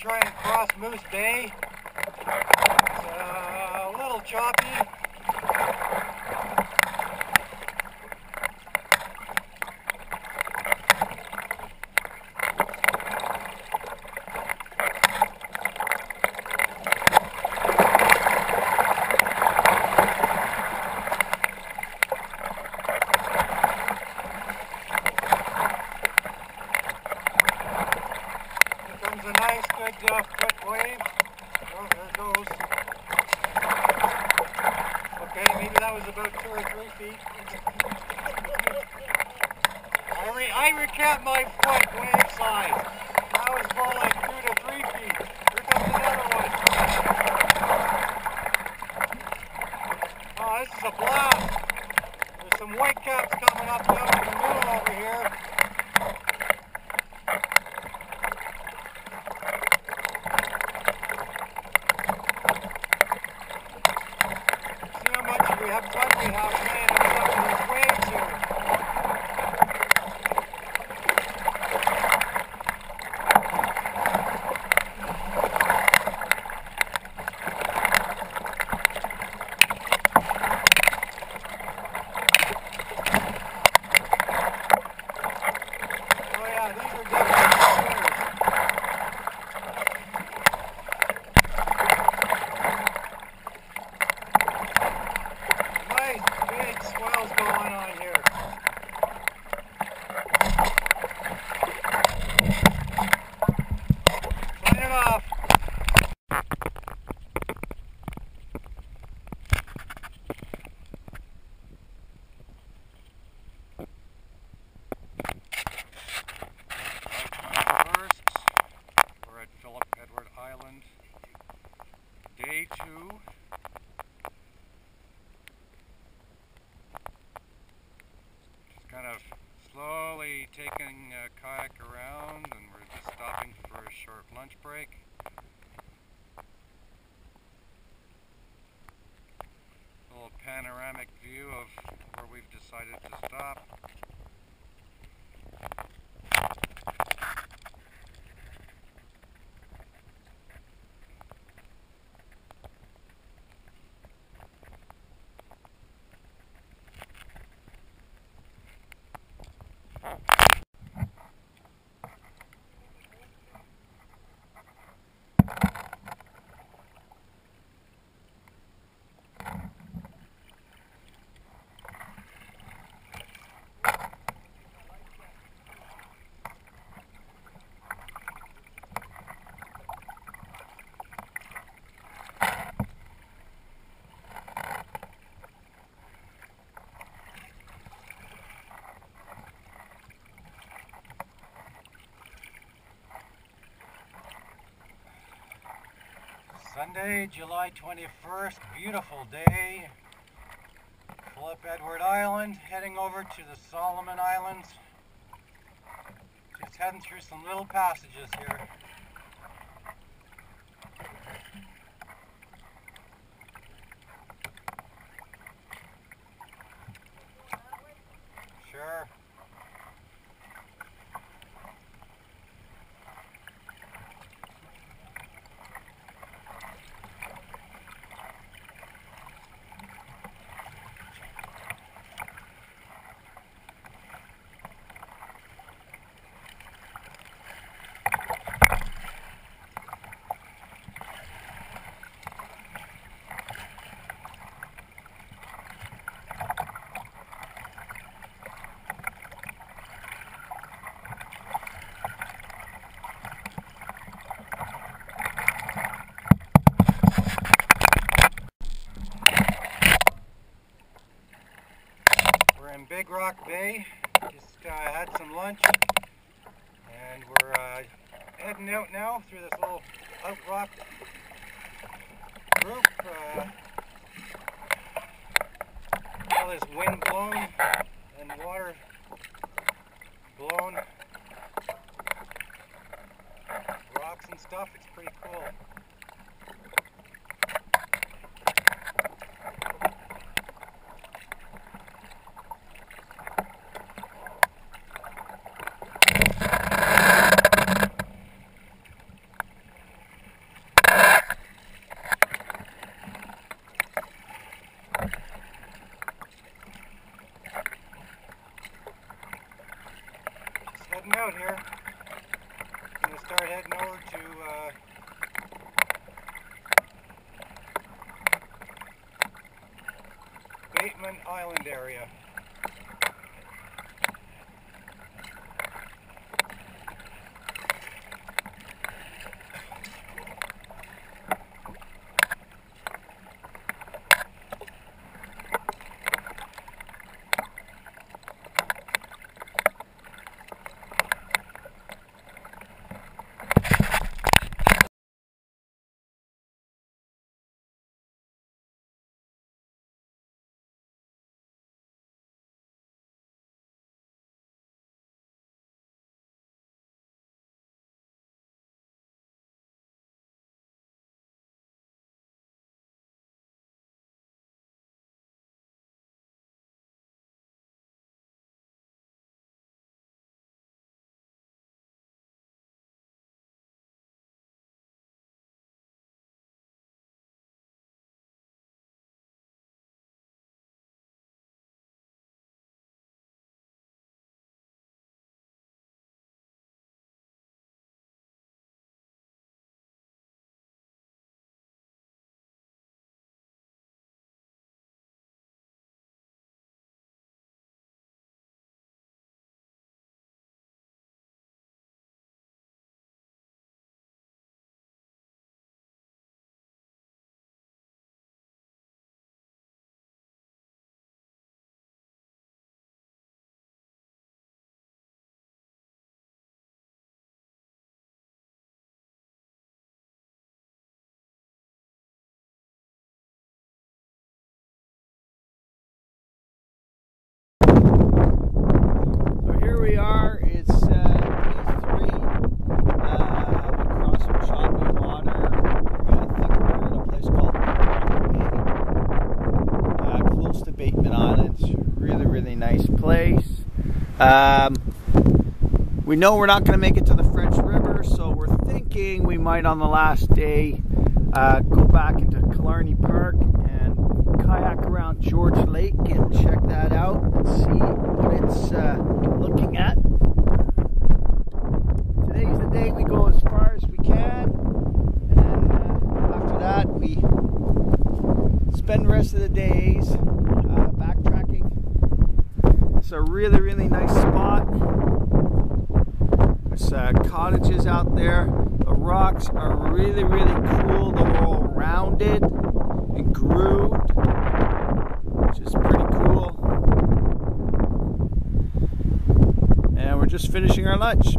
try and cross Moose Bay. It's a little choppy. A nice, good, quick wave. Oh, there it goes. Okay, maybe that was about 2 or 3 feet. I recant my foot wave size. That was more like 2 to 3 feet. Here comes another one. Oh, this is a blast. There's some white caps coming up down to the moon over here. We have fun, we have playing up in these waves here. Oh yeah, these are definitely swimmers. Big swells going on here. Sign it off. We're at Philip Edward Island. Day 2. Kind of slowly taking a kayak around, and we're just stopping for a short lunch break. A little panoramic view of where we've decided to stop. Sunday, July 21st, beautiful day. Philip Edward Island, heading over to the Solomon Islands. Just heading through some little passages here. Sure. In Big Rock Bay, just had some lunch, and we're heading out now through this little out-rock group. All this wind blown and water blown rocks and stuff. It's pretty cool. Bateman Island area. We are. It's day 3. We crossed some choppy water. I think we're in a place called Kayak, close to Bateman Island. It's a really, really nice place. We know we're not going to make it to the French River, so we're thinking we might on the last day go back into Killarney Park and kayak around George Lake and check that out and see what it's looking at. Today's the day we go as far as we can, and then after that we spend the rest of the days backtracking. It's a really, really nice spot. There's cottages out there. The rocks are really, really cool. They're all rounded and grooved, which is pretty cool. And we're just finishing our lunch.